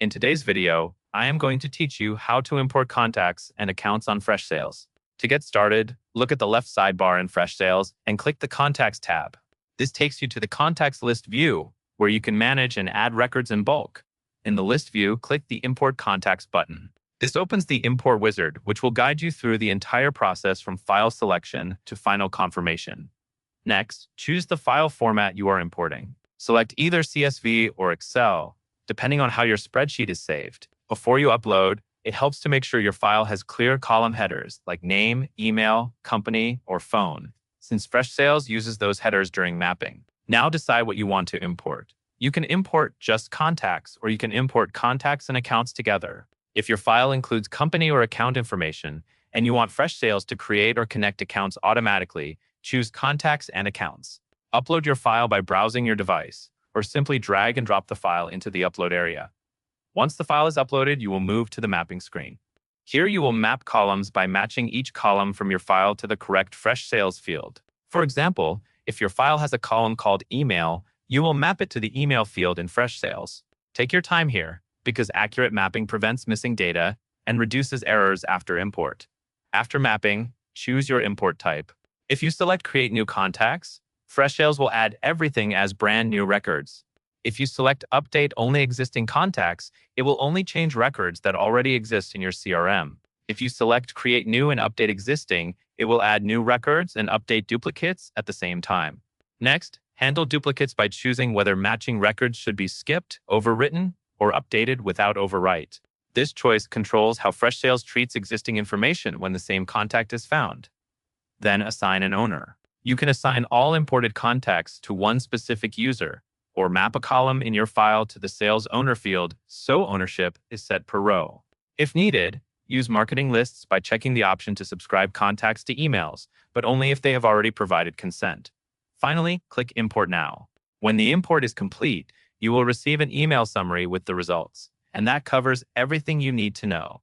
In today's video, I am going to teach you how to import contacts and accounts on Freshsales. To get started, look at the left sidebar in Freshsales and click the Contacts tab. This takes you to the Contacts List view, where you can manage and add records in bulk. In the List view, click the Import Contacts button. This opens the Import Wizard, which will guide you through the entire process from file selection to final confirmation. Next, choose the file format you are importing. Select either CSV or Excel, depending on how your spreadsheet is saved. Before you upload, it helps to make sure your file has clear column headers like name, email, company, or phone, since Freshsales uses those headers during mapping. Now decide what you want to import. You can import just contacts, or you can import contacts and accounts together. If your file includes company or account information, and you want Freshsales to create or connect accounts automatically, choose Contacts and Accounts. Upload your file by browsing your device, or simply drag and drop the file into the upload area. Once the file is uploaded, you will move to the mapping screen. Here you will map columns by matching each column from your file to the correct Freshsales field. For example, if your file has a column called Email, you will map it to the email field in Freshsales. Take your time here, because accurate mapping prevents missing data and reduces errors after import. After mapping, choose your import type. If you select Create New Contacts, Freshsales will add everything as brand new records. If you select Update Only Existing Contacts, it will only change records that already exist in your CRM. If you select Create New and Update Existing, it will add new records and update duplicates at the same time. Next, handle duplicates by choosing whether matching records should be skipped, overwritten, or updated without overwrite. This choice controls how Freshsales treats existing information when the same contact is found. Then assign an owner. You can assign all imported contacts to one specific user, or map a column in your file to the sales owner field so ownership is set per row. If needed, use marketing lists by checking the option to subscribe contacts to emails, but only if they have already provided consent. Finally, click Import Now. When the import is complete, you will receive an email summary with the results, and that covers everything you need to know.